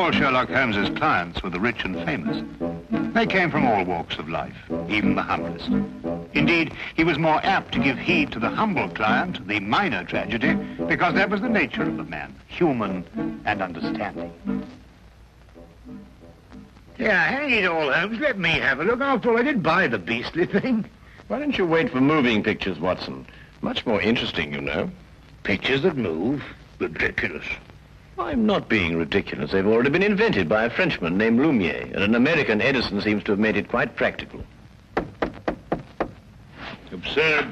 all Sherlock Holmes's clients were the rich and famous. They came from all walks of life, even the humblest. Indeed, he was more apt to give heed to the humble client, the minor tragedy, because that was the nature of the man, human and understanding. Yeah, hang it all, Holmes. Let me have a look. After all, I did buy the beastly thing. Why don't you wait for moving pictures, Watson? Much more interesting, you know. Pictures that move? Ridiculous. I'm not being ridiculous. They've already been invented by a Frenchman named Lumiere, and an American, Edison, seems to have made it quite practical. Absurd.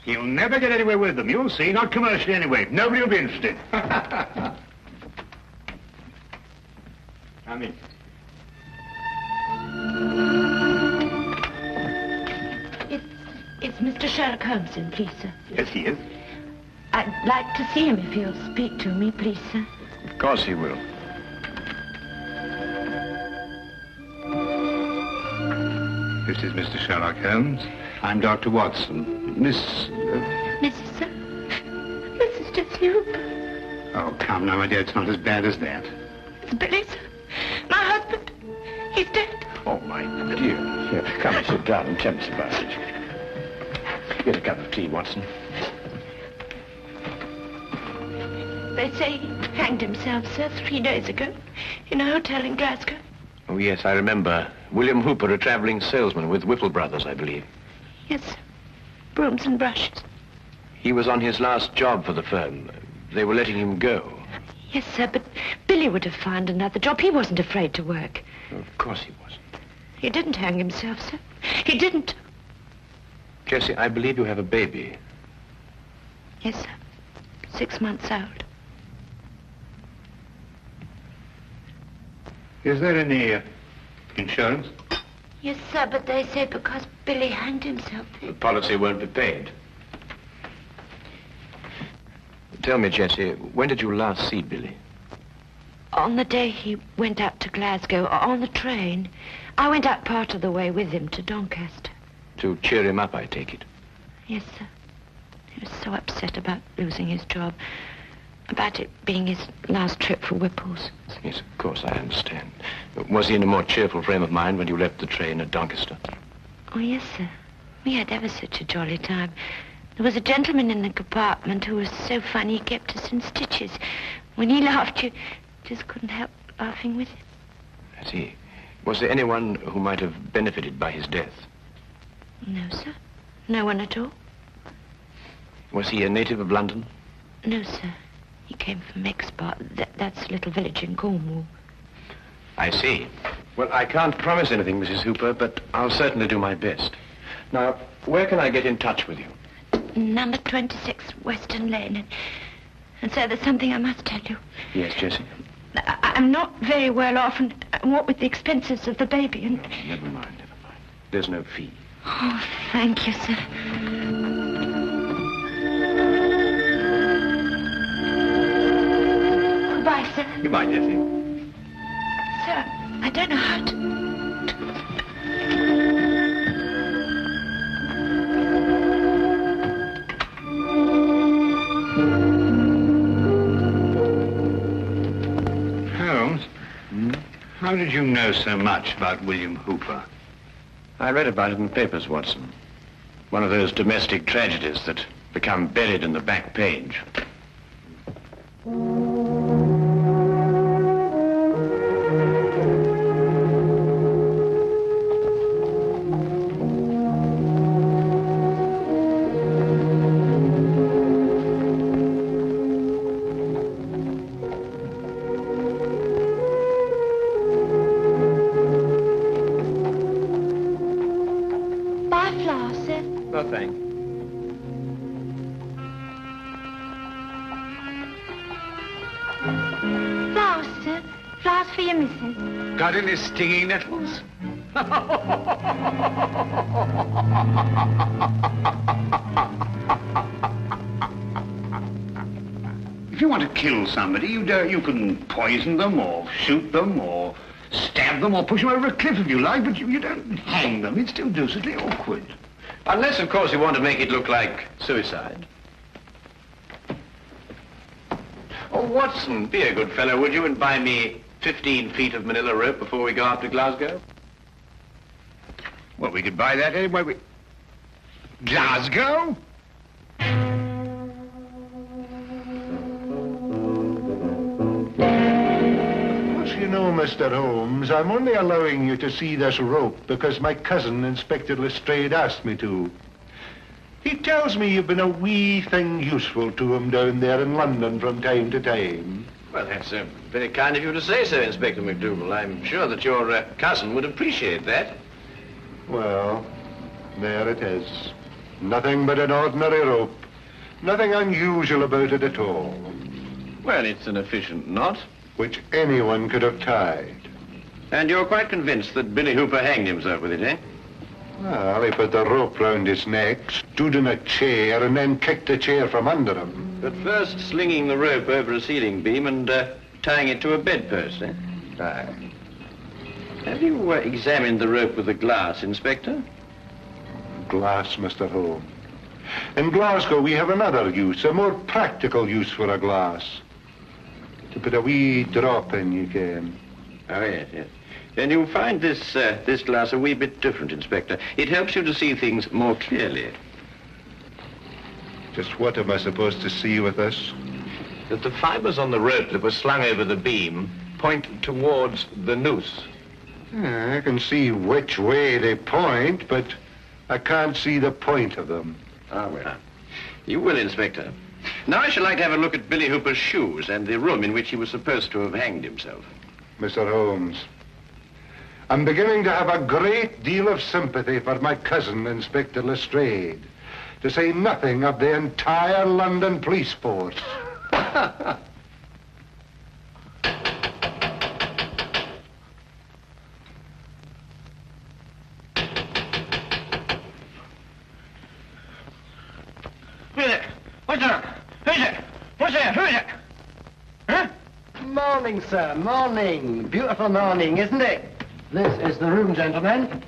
He'll never get anywhere with them, you'll see. Not commercially anyway. Nobody will be interested. Come in. It's Mr. Sherlock Holmes in, please, sir. Yes, he is. I'd like to see him if he'll speak to me, please, sir. Of course he will. This is Mr. Sherlock Holmes. I'm Dr. Watson. Mrs. sir. Mrs. Jessie Hooper. Oh, come now, my dear. It's not as bad as that. It's Billy, sir. My husband. He's dead. Oh, my dear. Here, come and sit down and tell us about it. Get a cup of tea, Watson. They say he hanged himself, sir, 3 days ago in a hotel in Glasgow. Oh, yes, I remember. William Hooper, a traveling salesman with Whipple Brothers, I believe. Yes, sir. Brooms and brushes. He was on his last job for the firm. They were letting him go. Yes, sir, but Billy would have found another job. He wasn't afraid to work. Of course he wasn't. He didn't hang himself, sir. He didn't. Jessie, I believe you have a baby. Yes, sir. 6 months old. Is there any insurance? Yes, sir, but they say because Billy hanged himself. The policy won't be paid. Tell me, Jessie, when did you last see Billy? On the day he went out to Glasgow, on the train. I went out part of the way with him to Doncaster. To cheer him up, I take it. Yes, sir. He was so upset about losing his job, about it being his last trip for Whipple's. Yes, of course, I understand. Was he in a more cheerful frame of mind when you left the train at Doncaster? Oh, yes, sir. We had ever such a jolly time. There was a gentleman in the compartment who was so funny he kept us in stitches. When he laughed, you just couldn't help laughing with him. I see. Was there anyone who might have benefited by his death? No, sir. No one at all. Was he a native of London? No, sir. He came from Exbar. That's a little village in Cornwall. I see. Well, I can't promise anything, Mrs. Hooper, but I'll certainly do my best. Now, where can I get in touch with you? Number 26 Western Lane. And sir, there's something I must tell you. Yes, Jessie? I'm not very well off, and what with the expenses of the baby and... Oh, never mind. There's no fee. Oh, thank you, sir. Goodbye, sir. Goodbye, Jessie. Sir, I don't know how to... Holmes, how did you know so much about William Hooper? I read about it in the papers, Watson. One of those domestic tragedies that become buried in the back page. No, thanks. Flowers, sir. Flowers for your missus. Got any stinging nettles? If you want to kill somebody, you can poison them or shoot them or stab them or push them over a cliff if you like, but you don't hang them. It's still deucedly awkward. Unless, of course, you want to make it look like suicide. Oh, Watson, be a good fellow, would you, and buy me 15 feet of manila rope before we go up to Glasgow? Well, we could buy that anyway. Glasgow? You know, Mr. Holmes, I'm only allowing you to see this rope because my cousin, Inspector Lestrade, asked me to. He tells me you've been a wee thing useful to him down there in London from time to time. Well, that's very kind of you to say so, Inspector McDougal. I'm sure that your cousin would appreciate that. Well, there it is. Nothing but an ordinary rope. Nothing unusual about it at all. Well, it's an efficient knot. Which anyone could have tied. And you're quite convinced that Billy Hooper hanged himself with it, eh? Well, he put the rope round his neck, stood in a chair, and then kicked the chair from under him. But first slinging the rope over a ceiling beam and tying it to a bedpost, eh? Aye. Have you examined the rope with the glass, Inspector? Glass, Mr. Holmes. In Glasgow, we have another use, a more practical use for a glass. To put a wee drop in, you can. Oh, yes, yes. Then you'll find this glass a wee bit different, Inspector. It helps you to see things more clearly. Just what am I supposed to see with this? That the fibers on the rope that were slung over the beam point towards the noose. Yeah, I can see which way they point, but I can't see the point of them. Ah, well. You will, Inspector. Now I should like to have a look at Billy Hooper's shoes and the room in which he was supposed to have hanged himself. Mr. Holmes, I'm beginning to have a great deal of sympathy for my cousin, Inspector Lestrade, to say nothing of the entire London police force. What's up? Who's it? What's that? Who is it? Huh? Morning, sir. Morning. Beautiful morning, isn't it? This is the room, gentlemen.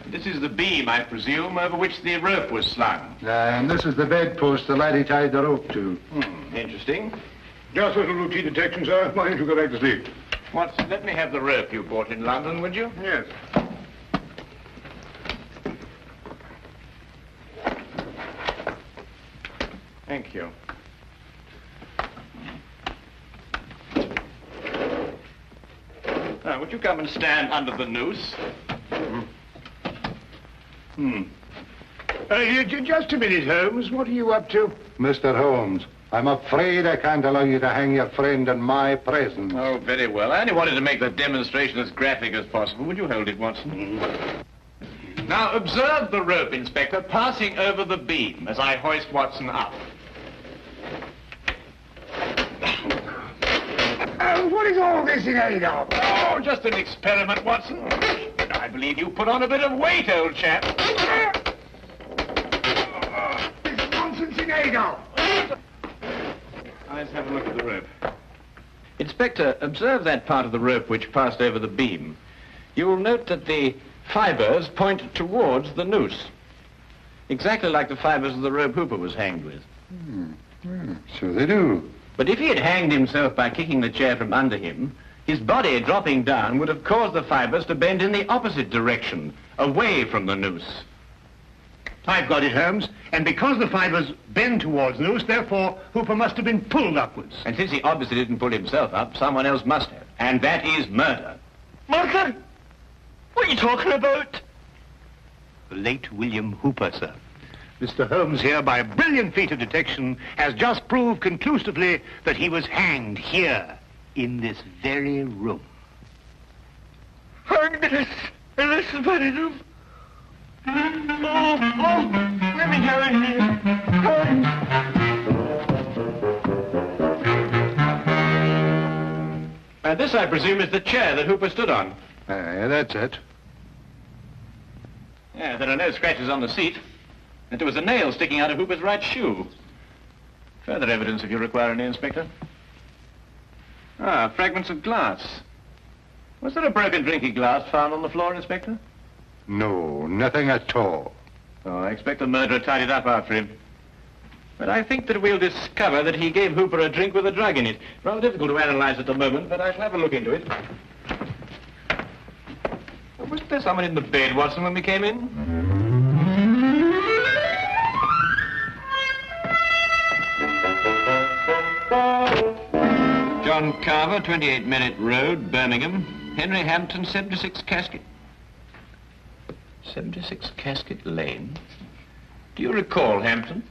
This is the beam, I presume, over which the rope was slung. And this is the bedpost the laddie tied the rope to. Interesting. Just a little routine detection, sir. Why don't you go back to sleep? Watson, let me have the rope you bought in London, would you? Yes. Thank you. Now, would you come and stand under the noose? Just a minute, Holmes. What are you up to? Mr. Holmes, I'm afraid I can't allow you to hang your friend in my presence. Oh, very well. I only wanted to make the demonstration as graphic as possible. Would you hold it, Watson? Now, observe the rope, Inspector, passing over the beam as I hoist Watson up. What is all this in aid of? Oh, just an experiment, Watson. I believe you put on a bit of weight, old chap. This nonsense in aid of. Let's have a look at the rope. Inspector, observe that part of the rope which passed over the beam. You will note that the fibers point towards the noose. Exactly like the fibers of the rope Hooper was hanged with. So they do. But if he had hanged himself by kicking the chair from under him, his body dropping down would have caused the fibers to bend in the opposite direction, away from the noose. I've got it, Holmes. And because the fibers bend towards the noose, therefore, Hooper must have been pulled upwards. And since he obviously didn't pull himself up, someone else must have. And that is murder. Murder? What are you talking about? The late William Hooper, sir. Mr. Holmes here, by a brilliant feat of detection, has just proved conclusively that he was hanged here, in this very room. Hanged in this very room? Let me go in here. And this, I presume, is the chair that Hooper stood on. Aye, that's it. Yeah, there are no scratches on the seat. And there was a nail sticking out of Hooper's right shoe. Further evidence if you require any, Inspector. Ah, fragments of glass. Was there a broken drinking glass found on the floor, Inspector? No, nothing at all. Oh, I expect the murderer tied it up after him. But I think that we'll discover that he gave Hooper a drink with a drug in it. Rather difficult to analyze at the moment, but I shall have a look into it. Was there someone in the bed, Watson, when we came in? John Carver, 28 Minute Road, Birmingham. Henry Hampton, 76 Casket. 76 Casket Lane? Do you recall Hampton?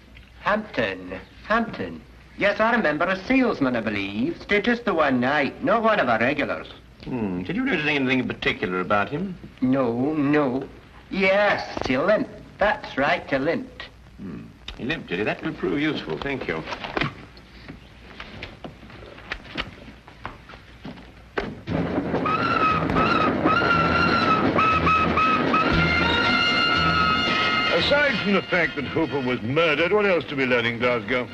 Hampton. Yes, I remember a salesman, I believe. Stayed just the one night, not one of our regulars. Did you notice anything in particular about him? No. Yes, he limped. That's right, he limped. He limped, did he? That will prove useful, thank you. Aside from the fact that Hooper was murdered, what else do we learn in Glasgow?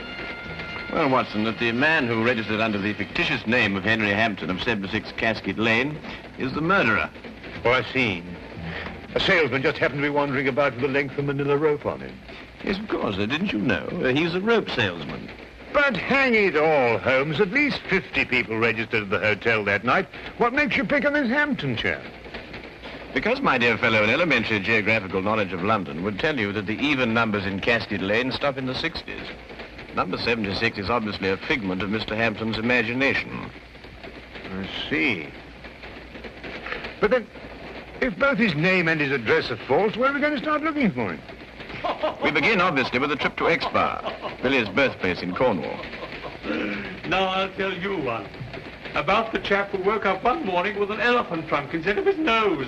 Well, Watson, that the man who registered under the fictitious name of Henry Hampton of 76 Casket Lane is the murderer. Oh, I see. A salesman just happened to be wandering about with a length of manila rope on him. Yes, of course. Didn't you know? He's a rope salesman. But hang it all, Holmes, at least 50 people registered at the hotel that night. What makes you pick on this Hampton chap? Because, my dear fellow, an elementary geographical knowledge of London would tell you that the even numbers in Casket Lane stop in the 60s. Number 76 is obviously a figment of Mr. Hampton's imagination. I see. But then, if both his name and his address are false, where are we going to start looking for him? We begin, obviously, with a trip to Exeter, Billy's birthplace in Cornwall. Now I'll tell you one. About the chap who woke up one morning with an elephant trunk instead of his nose.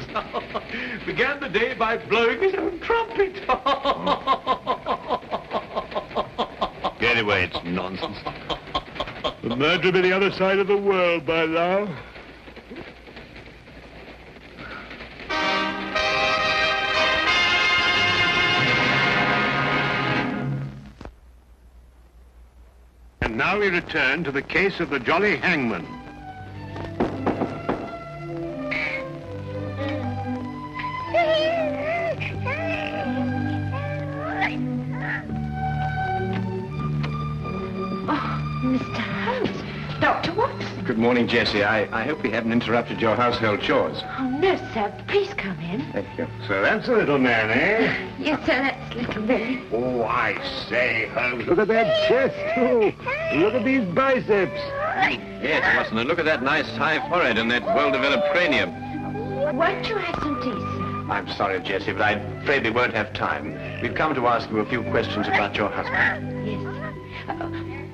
Began the day by blowing his own trumpet. Anyway, it's nonsense. The murderer will be the other side of the world by now. And now we return to the case of the Jolly Hangman. Mr. Holmes. Dr. Watson. Good morning, Jessie. I hope we haven't interrupted your household chores. Oh, no, sir. Please come in. Thank you. So that's the little man, eh? Yes, sir, that's little Billy. Oh, I say, Holmes, look at that chest, too. Look at these biceps. Yes, Watson, and look at that nice high forehead and that well-developed cranium. Won't you have some tea, sir? I'm sorry, Jessie, but I'm afraid we won't have time. We've come to ask you a few questions about your husband. Yes, sir.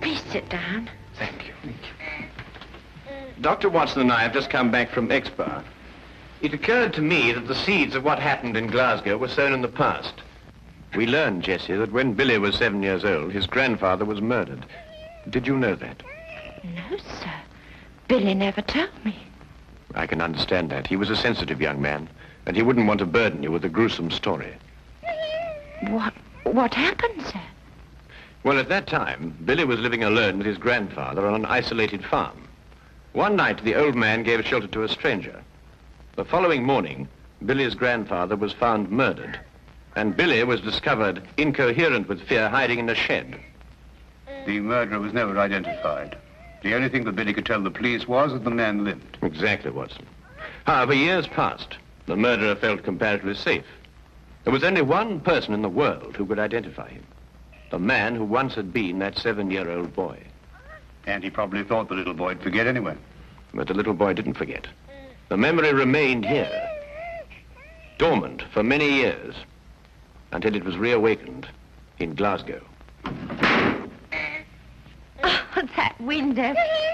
Please sit down. Thank you. Dr. Watson and I have just come back from Exeter. It occurred to me that the seeds of what happened in Glasgow were sown in the past. We learned, Jessie, that when Billy was 7 years old, his grandfather was murdered. Did you know that? No, sir. Billy never told me. I can understand that. He was a sensitive young man, and he wouldn't want to burden you with a gruesome story. What happened, sir? Well, at that time, Billy was living alone with his grandfather on an isolated farm. One night, the old man gave shelter to a stranger. The following morning, Billy's grandfather was found murdered, and Billy was discovered incoherent with fear, hiding in a shed. The murderer was never identified. The only thing that Billy could tell the police was that the man lived. Exactly, Watson. However, years passed. The murderer felt comparatively safe. There was only one person in the world who could identify him. The man who once had been that 7-year-old boy. And he probably thought the little boy'd forget anyway. But the little boy didn't forget. The memory remained here, dormant for many years, until it was reawakened in Glasgow. Oh, that window.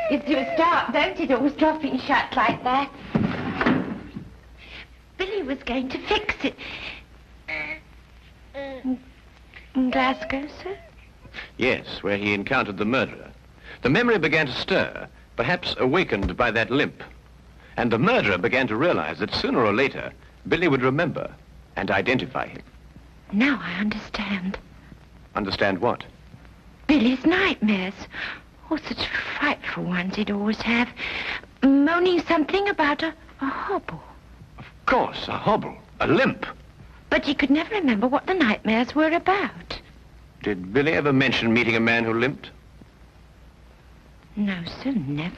It's too dark, don't it? Always dropping shut like that. Billy was going to fix it. In Glasgow, sir? Yes, where he encountered the murderer. The memory began to stir, perhaps awakened by that limp. And the murderer began to realize that sooner or later, Billy would remember and identify him. Now I understand. Understand what? Billy's nightmares. Oh, such frightful ones he'd always have. Moaning something about a hobble. Of course, a hobble, a limp. But he could never remember what the nightmares were about. Did Billy ever mention meeting a man who limped? No, sir, never.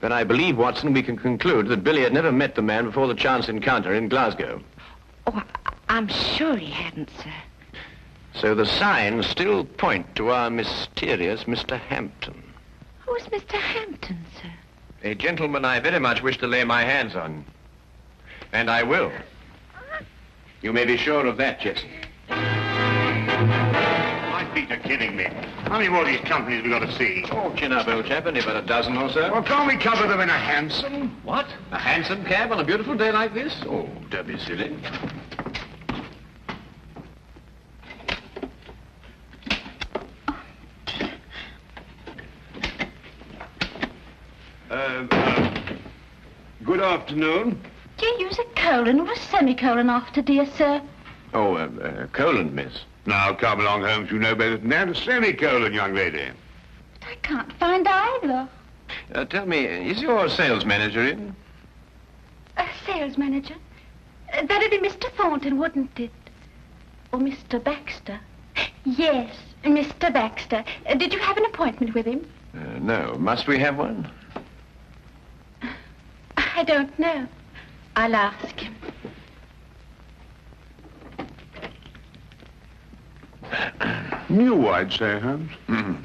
Then I believe, Watson, we can conclude that Billy had never met the man before the chance encounter in Glasgow. Oh, I'm sure he hadn't, sir. So the signs still point to our mysterious Mr. Hampton. Who's Mr. Hampton, sir? A gentleman I very much wish to lay my hands on. And I will. You may be sure of that, Jesse. My feet are kidding me. How many more of these companies have we got to see? Oh, chin up, old chap. Only about a dozen or so. Well, can't we cover them in a hansom? What? A hansom cab on a beautiful day like this? Oh, don't be silly. Good afternoon. Do you use a colon or a semicolon after, dear sir? Oh, colon, miss. Now, come along, Holmes. You know better than that. A semicolon, young lady. I can't find either. Tell me, is your sales manager in? A sales manager? That'd be Mr. Thornton, wouldn't it? Or Mr. Baxter? Yes, Mr. Baxter. Did you have an appointment with him? No. Must we have one? I don't know. I'll ask him. New, I'd say, Holmes.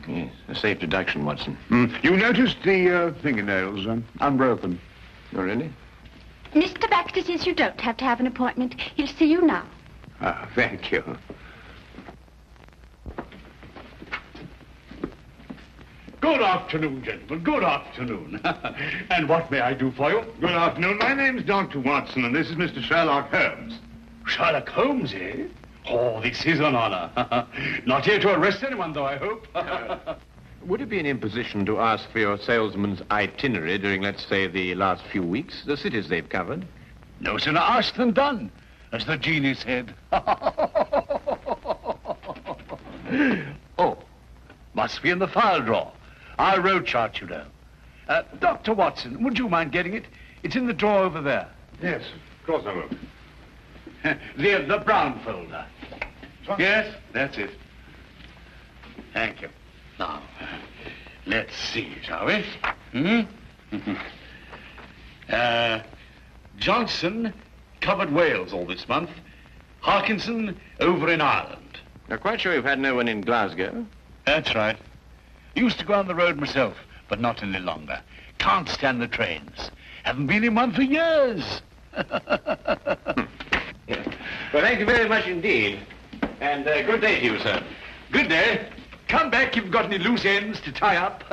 Yes, a safe deduction, Watson. You noticed the fingernails unbroken? Oh, really? Mr. Baxter says you don't have to have an appointment. He'll see you now. Ah, thank you. Good afternoon, gentlemen. Good afternoon. And what may I do for you? Good afternoon. My name's Dr. Watson, and this is Mr. Sherlock Holmes. Sherlock Holmes, eh? Oh, this is an honor. Not here to arrest anyone, though, I hope. Would it be an imposition to ask for your salesman's itinerary during, let's say, the last few weeks? The cities they've covered? No sooner asked than done, as the genie said. Oh, must be in the file drawer. Our road chart, you know. Dr. Watson, would you mind getting it? It's in the drawer over there. Yes, of course I will. The brown folder. Yes, that's it. Thank you. Now, let's see, shall we? Johnson covered Wales all this month. Harkinson over in Ireland. Now, quite sure you've had no one in Glasgow? That's right. Used to go on the road myself, but not any longer. Can't stand the trains. Haven't been in one for years. Well, thank you very much indeed. And good day to you, sir. Good day. Come back if you've got any loose ends to tie up.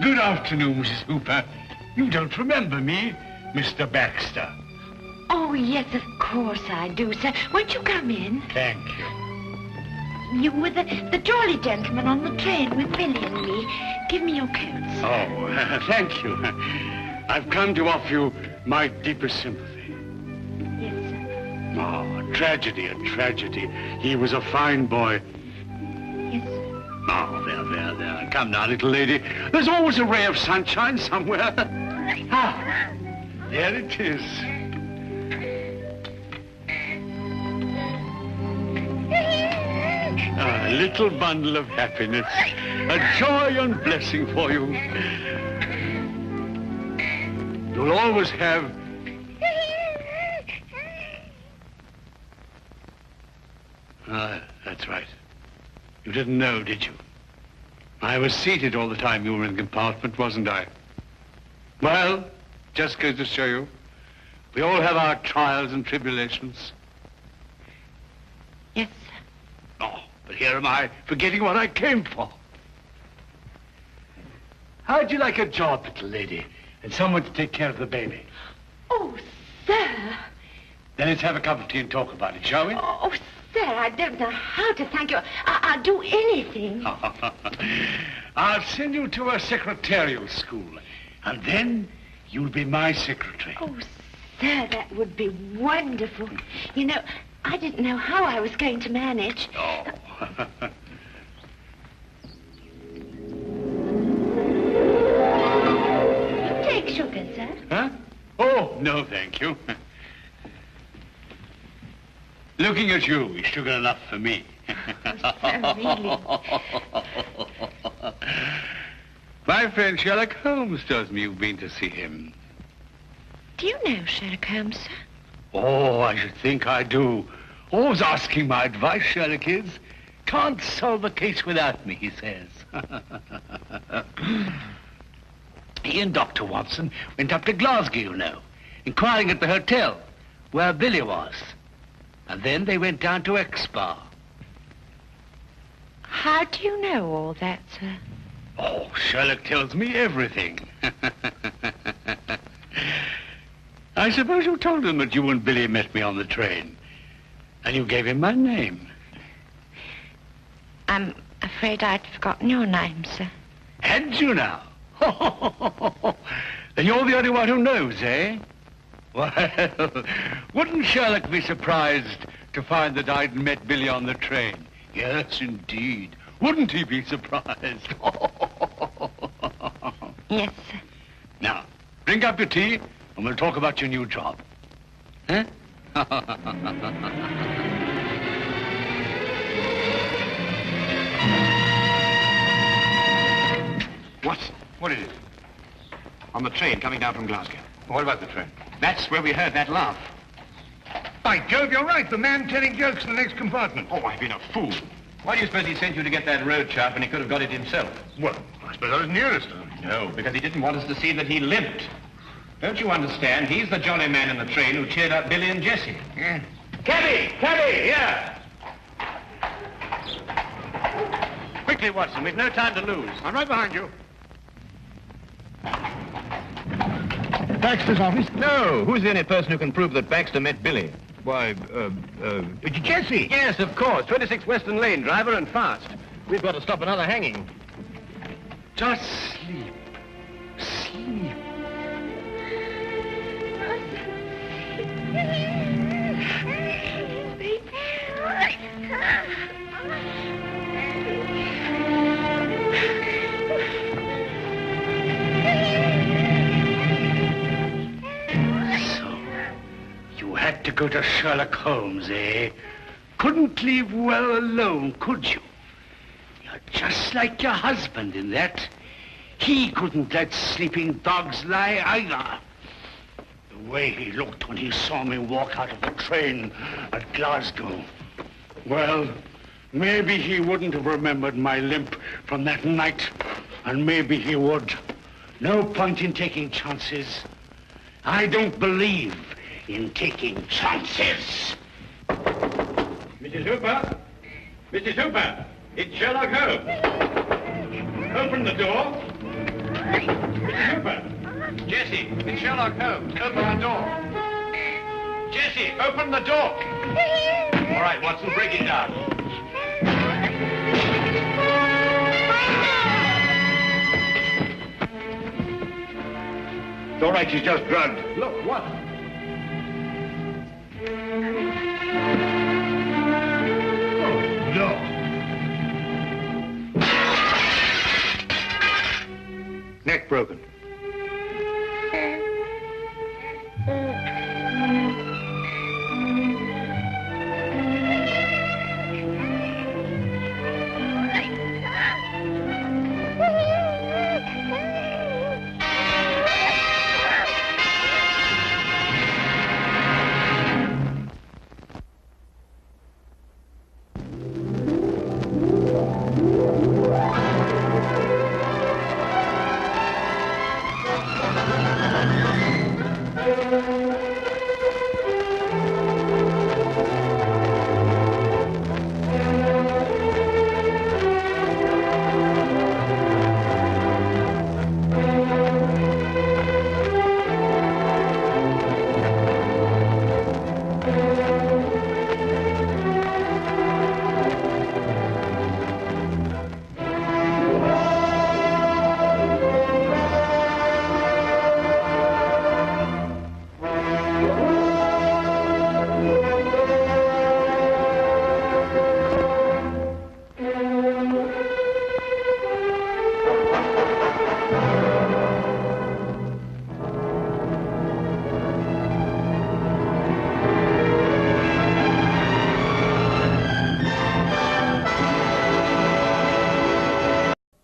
Good afternoon, Mrs. Hooper. You don't remember me, Mr. Baxter. Oh, yes, of course I do, sir. Won't you come in? Thank you. You were the jolly gentleman on the train with Billy and me. Give me your coats. Oh, thank you. I've come to offer you my deepest sympathy. Yes, sir. Oh, a tragedy. He was a fine boy. Yes, sir. Oh, there. Come now, little lady. There's always a ray of sunshine somewhere. Ah, there it is. A little bundle of happiness. A joy and blessing for you. You'll always have... Ah, that's right. You didn't know, did you? I was seated all the time you were in the compartment, wasn't I? Well, just goes to show you, we all have our trials and tribulations. Yes, sir. Oh, but here am I, forgetting what I came for. How'd you like a job, little lady, and someone to take care of the baby? Oh, sir. Then let's have a cup of tea and talk about it, shall we? Oh, sir, I don't know how to thank you. I'll do anything. I'll send you to a secretarial school, and then you'll be my secretary. Oh, sir, that would be wonderful. You know, I didn't know how I was going to manage. Oh. You take sugar, sir? Huh? Oh, no, thank you. Looking at you is sugar enough for me. Really? My friend Sherlock Holmes tells me you've been to see him. Do you know Sherlock Holmes, sir? Oh, I should think I do. Always asking my advice, Sherlock is. Can't solve a case without me, he says. He and Dr. Watson went up to Glasgow, you know, inquiring at the hotel where Billy was. And then they went down to Expa. How do you know all that, sir? Oh, Sherlock tells me everything. I suppose you told him that you and Billy met me on the train. And you gave him my name. I'm afraid I'd forgotten your name, sir. Had you now? Then you're the only one who knows, eh? Well, wouldn't Sherlock be surprised to find that I'd met Billy on the train? Yes, indeed. Wouldn't he be surprised? Yes, sir. Now, drink up your tea, and we'll talk about your new job. Huh? What is it? On the train coming down from Glasgow. What about the train? That's where we heard that laugh. By Jove, you're right. The man telling jokes in the next compartment. Oh, I've been a fool. Why do you suppose he sent you to get that road chart when he could have got it himself? Well, I suppose I was nearest. No, because he didn't want us to see that he limped. Don't you understand? He's the jolly man in the train who cheered up Billy and Jessie. Yeah. Cabby! Cabby! Here! Quickly, Watson. We've no time to lose. I'm right behind you. Baxter's office? No. Who's the only person who can prove that Baxter met Billy? Why, Jesse. Yes, of course. 26 Western Lane, driver and fast. We've got to stop another hanging. Just sleep. Sleep. Had to go to Sherlock Holmes, eh? Couldn't leave well alone, could you? You're just like your husband in that. He couldn't let sleeping dogs lie either. The way he looked when he saw me walk out of the train at Glasgow. Well, maybe he wouldn't have remembered my limp from that night, and maybe he would. No point in taking chances. I don't believe in taking chances. Mrs. Hooper? Mrs. Hooper! It's Sherlock Holmes. Open the door. Mrs. Hooper! Jessie, it's Sherlock Holmes. Open the door. Jessie, open the door. All right, Watson, break it down. It's all right, she's just drugged. Look, what? No. Neck broken.